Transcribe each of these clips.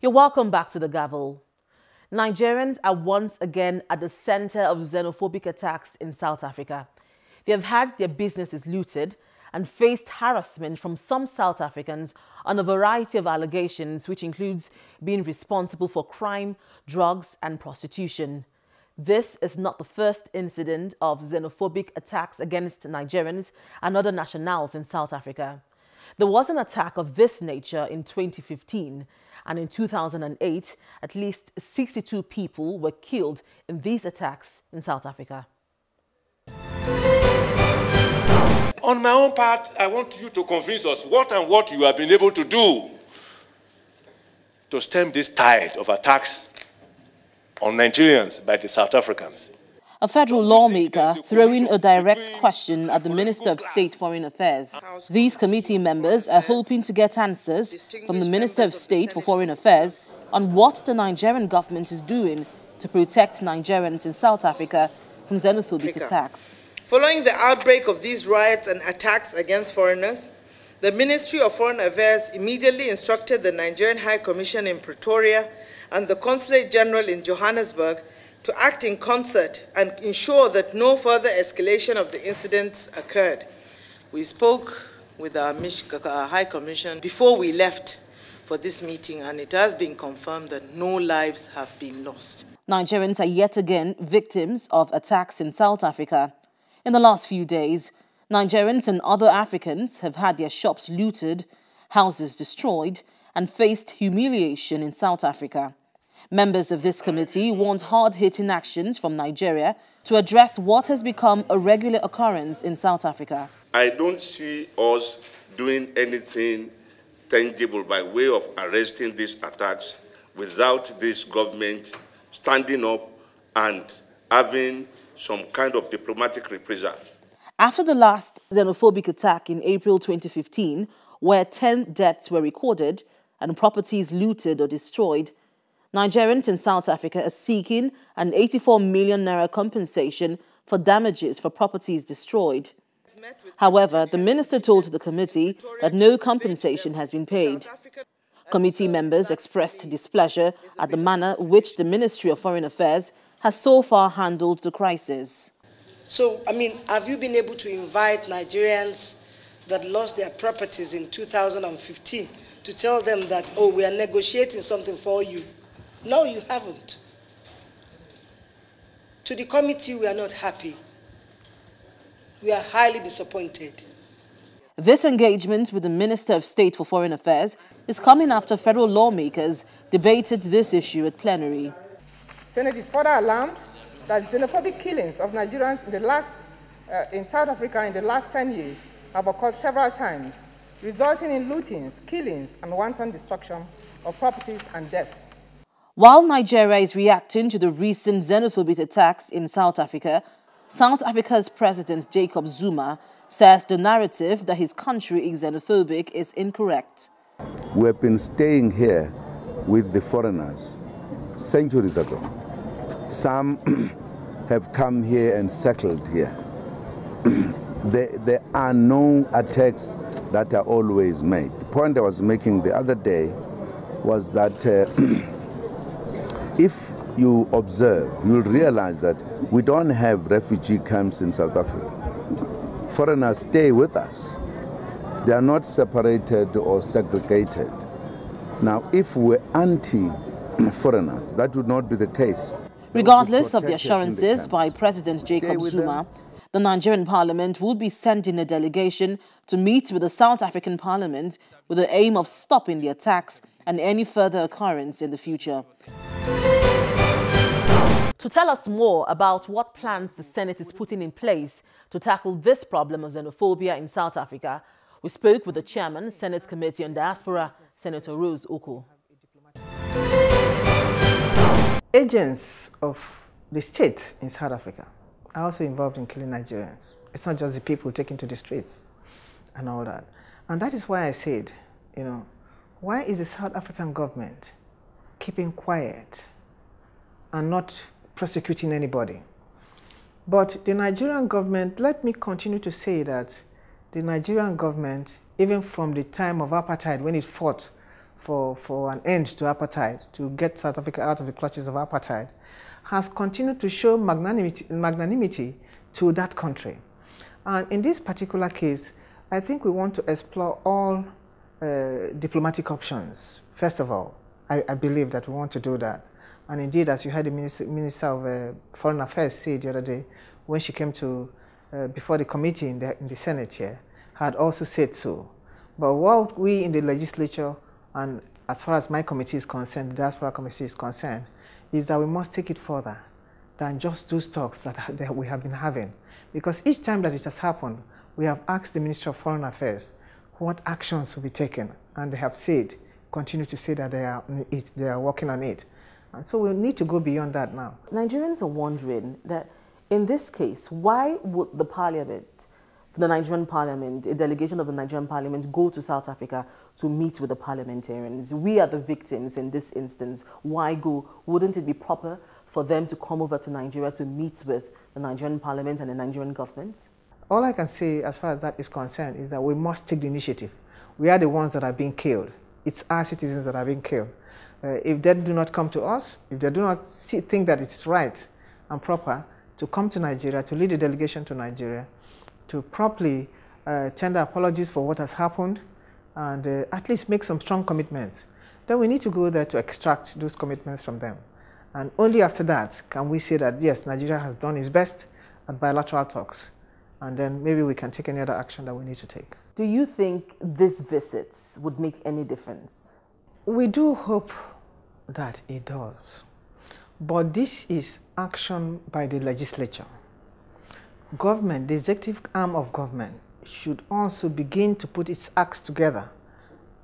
You're welcome back to the Gavel. Nigerians are once again at the center of xenophobic attacks in South Africa. They have had their businesses looted and faced harassment from some South Africans on a variety of allegations, which includes being responsible for crime, drugs, and prostitution. This is not the first incident of xenophobic attacks against Nigerians and other nationals in South Africa. There was an attack of this nature in 2015, and in 2008, at least 62 people were killed in these attacks in South Africa. On my own part, I want you to convince us what you have been able to do to stem this tide of attacks on Nigerians by the South Africans. A federal lawmaker throwing a direct question at the Minister of State Foreign Affairs. These committee members are hoping to get answers from the Minister of State for Foreign Affairs on what the Nigerian government is doing to protect Nigerians in South Africa from xenophobic attacks. Following the outbreak of these riots and attacks against foreigners, the Ministry of Foreign Affairs immediately instructed the Nigerian High Commission in Pretoria and the Consulate General in Johannesburg to act in concert and ensure that no further escalation of the incidents occurred. We spoke with our High Commission before we left for this meeting, and it has been confirmed that no lives have been lost. Nigerians are yet again victims of attacks in South Africa. In the last few days, Nigerians and other Africans have had their shops looted, houses destroyed, and faced humiliation in South Africa. Members of this committee want hard-hitting actions from Nigeria to address what has become a regular occurrence in South Africa. I don't see us doing anything tangible by way of arresting these attacks without this government standing up and having some kind of diplomatic reprisal. After the last xenophobic attack in April 2015, where 10 deaths were recorded and properties looted or destroyed, Nigerians in South Africa are seeking an 84 million naira compensation for damages for properties destroyed. However, the minister told the committee that no compensation has been paid. Committee members expressed displeasure at the manner which the Ministry of Foreign Affairs has so far handled the crisis. So, have you been able to invite Nigerians that lost their properties in 2015 to tell them that, oh, we are negotiating something for you? No, you haven't. To the committee, we are not happy. We are highly disappointed. This engagement with the Minister of State for Foreign Affairs is coming after federal lawmakers debated this issue at plenary. Senate is further alarmed that xenophobic killings of Nigerians in South Africa in the last 10 years have occurred several times, resulting in lootings, killings, and wanton destruction of properties and death. While Nigeria is reacting to the recent xenophobic attacks in South Africa, South Africa's President Jacob Zuma says the narrative that his country is xenophobic is incorrect. We have been staying here with the foreigners centuries ago. Some have come here and settled here. There are no attacks that are always made. The point I was making the other day was that if you observe, you'll realize that we don't have refugee camps in South Africa. Foreigners stay with us. They are not separated or segregated. Now, if we're anti-foreigners, that would not be the case. Regardless of the assurances by President Jacob Zuma, the Nigerian Parliament will be sending a delegation to meet with the South African Parliament with the aim of stopping the attacks and any further occurrence in the future. To tell us more about what plans the Senate is putting in place to tackle this problem of xenophobia in South Africa, we spoke with the Chairman, Senate Committee on Diaspora, Senator Rose Oko. Agents of the state in South Africa are also involved in killing Nigerians. It's not just the people taken to the streets and all that. And that is why I said, why is the South African government keeping quiet and not prosecuting anybody? But the Nigerian government, let me continue to say that the Nigerian government, even from the time of apartheid when it fought for an end to apartheid, to get South Africa out of the clutches of apartheid, has continued to show magnanimity to that country. And in this particular case, I think we want to explore all diplomatic options. First of all, I believe that we want to do that. And indeed, as you heard the Minister of Foreign Affairs say the other day, when she came to before the committee in the Senate here, had also said so. But what we in the legislature, and as far as my committee is concerned, the Diaspora Committee is concerned, is that we must take it further than just those talks that we have been having. Because each time that it has happened, we have asked the Ministry of Foreign Affairs what actions will be taken, and they have said, continue to say that they are working on it. And so we need to go beyond that now. Nigerians are wondering that in this case, why would the parliament, the Nigerian parliament, a delegation of the Nigerian parliament, go to South Africa to meet with the parliamentarians? We are the victims in this instance. Why go? Wouldn't it be proper for them to come over to Nigeria to meet with the Nigerian parliament and the Nigerian government? All I can say as far as that is concerned is that we must take the initiative. We are the ones that are being killed. It's our citizens that are being killed. If they do not come to us, if they do not think that it's right and proper to come to Nigeria, to lead a delegation to Nigeria, to properly tender apologies for what has happened, and at least make some strong commitments, then we need to go there to extract those commitments from them. And only after that can we say that, yes, Nigeria has done its best at bilateral talks, and then maybe we can take any other action that we need to take. Do you think these visits would make any difference? We do hope that it does. But this is action by the legislature. Government, the executive arm of government, should also begin to put its acts together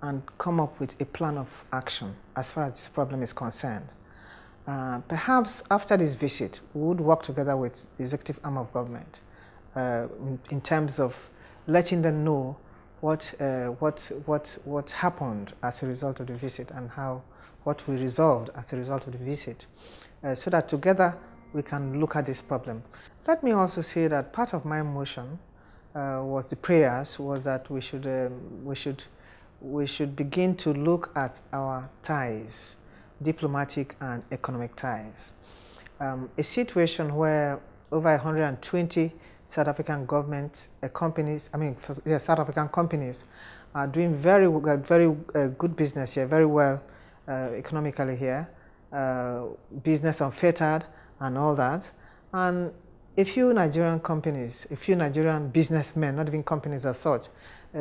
and come up with a plan of action as far as this problem is concerned. Perhaps after this visit, we would work together with the executive arm of government in terms of letting them know what happened as a result of the visit and what we resolved as a result of the visit, so that together we can look at this problem. Let me also say that part of my motion was the prayers, was that we should begin to look at our ties, diplomatic and economic ties. A situation where over 120 South African government companies, South African companies are doing very good business here, very well economically here, business unfettered and all that. And a few Nigerian companies, a few Nigerian businessmen, not even companies as such,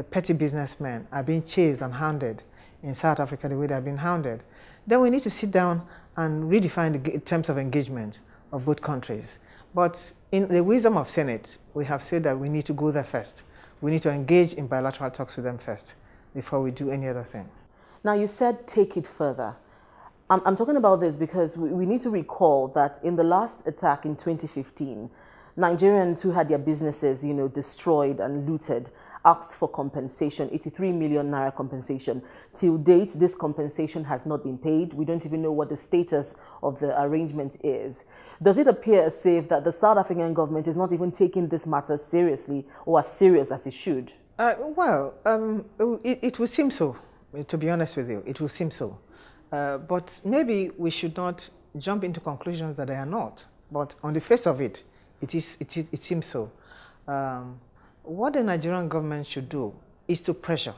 petty businessmen are being chased and hounded in South Africa the way they've been hounded. Then we need to sit down and redefine the terms of engagement of both countries. But in the wisdom of Senate, we have said that we need to go there first. We need to engage in bilateral talks with them first before we do any other thing. Now, you said take it further. I'm talking about this because we need to recall that in the last attack in 2015, Nigerians who had their businesses, destroyed and looted asked for compensation, 83 million naira compensation. Till date, this compensation has not been paid. We don't even know what the status of the arrangement is. Does it appear as if that the South African government is not even taking this matter seriously or as serious as it should? It will seem so, to be honest with you. It will seem so. But maybe we should not jump into conclusions that they are not. But on the face of it, it seems so. What the Nigerian government should do is to pressure.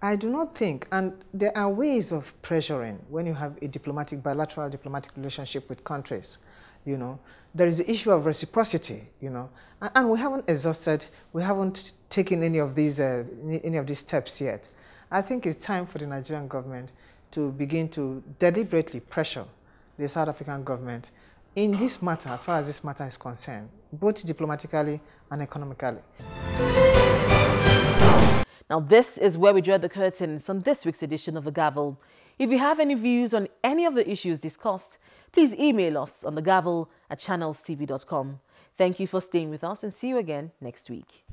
I do not think, and there are ways of pressuring when you have a bilateral diplomatic relationship with countries. There is the issue of reciprocity. And we haven't exhausted, we haven't taken any of these steps yet. I think it's time for the Nigerian government to begin to deliberately pressure the South African government in this matter, as far as this matter is concerned, both diplomatically and economically. Now, this is where we draw the curtains on this week's edition of The Gavel. If you have any views on any of the issues discussed, please email us on thegavel@channelstv.com. Thank you for staying with us and see you again next week.